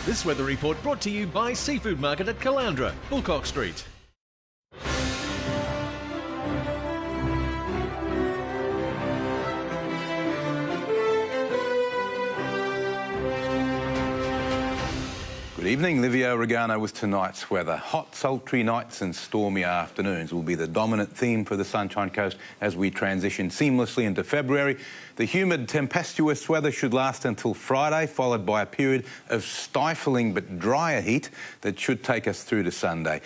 This weather report brought to you by Seafood Market at Caloundra, Bulcock Street. Good evening, Livio, Regano with tonight's weather. Hot, sultry nights and stormy afternoons will be the dominant theme for the Sunshine Coast as we transition seamlessly into February. The humid, tempestuous weather should last until Friday, followed by a period of stifling but drier heat that should take us through to Sunday.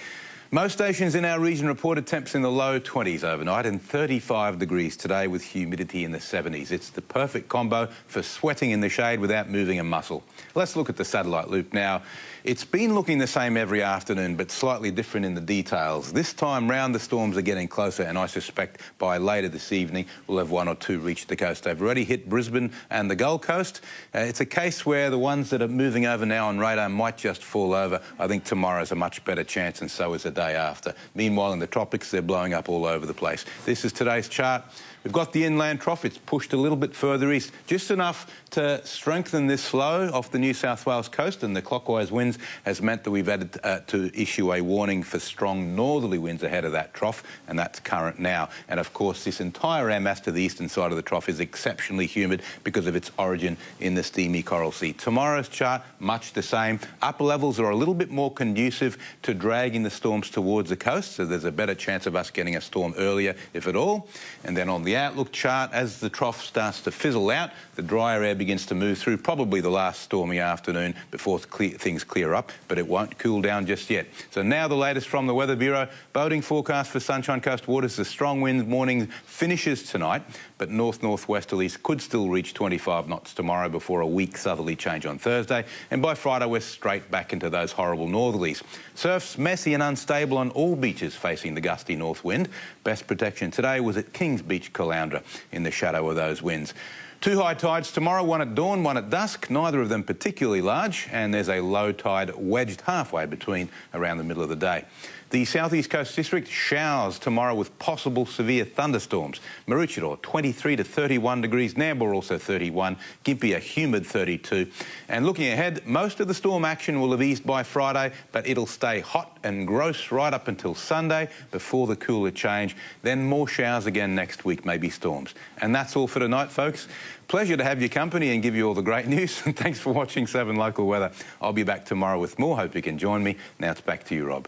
Most stations in our region reported temps in the low 20s overnight and 35 degrees today with humidity in the 70s. It's the perfect combo for sweating in the shade without moving a muscle. Let's look at the satellite loop now. It's been looking the same every afternoon, but slightly different in the details. This time round, the storms are getting closer, and I suspect by later this evening we'll have one or two reach the coast. They've already hit Brisbane and the Gold Coast. It's a case where the ones that are moving over now on radar might just fall over. I think tomorrow's a much better chance, and so is the day after. Meanwhile, in the tropics, they're blowing up all over the place. This is today's chart. We've got the inland trough. It's pushed a little bit further east, just enough to strengthen this low off the New South Wales coast, and the clockwise winds has meant that we've had to issue a warning for strong northerly winds ahead of that trough, and that's current now. And of course, this entire air mass to the eastern side of the trough is exceptionally humid because of its origin in the steamy Coral Sea. Tomorrow's chart, much the same. Upper levels are a little bit more conducive to dragging the storms towards the coast, so there's a better chance of us getting a storm earlier, if at all. And then on the outlook chart, as the trough starts to fizzle out, the drier air begins to move through, probably the last stormy afternoon before things clear up, but it won't cool down just yet. So now the latest from the Weather Bureau. Boating forecast for Sunshine Coast waters. The strong wind warning finishes tonight, but north-northwesterlies could still reach 25 knots tomorrow before a weak southerly change on Thursday. And by Friday, we're straight back into those horrible northerlies. Surf's messy and unstable on all beaches facing the gusty north wind. Best protection today was at Kings Beach, Caloundra, in the shadow of those winds. Two high tides tomorrow, one at dawn, one at dusk, neither of them particularly large, and there's a low tide wedged halfway between around the middle of the day. The southeast coast district showers tomorrow with possible severe thunderstorms. Maroochydore 23 to 31 degrees, Nambour also 31, Gympie a humid 32. And looking ahead, most of the storm action will have eased by Friday, but it'll stay hot and gross right up until Sunday before the cooler change. Then more showers again next week, maybe storms. And that's all for tonight, folks. Pleasure to have your company and give you all the great news. And thanks for watching 7 Local Weather. I'll be back tomorrow with more. Hope you can join me. Now it's back to you, Rob.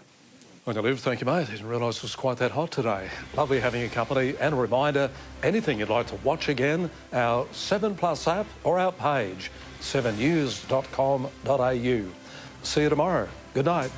Well, Liv, thank you, mate. I didn't realise it was quite that hot today. Lovely having your company. And a reminder, anything you'd like to watch again, our 7plus app or our page, 7news.com.au. See you tomorrow. Good night.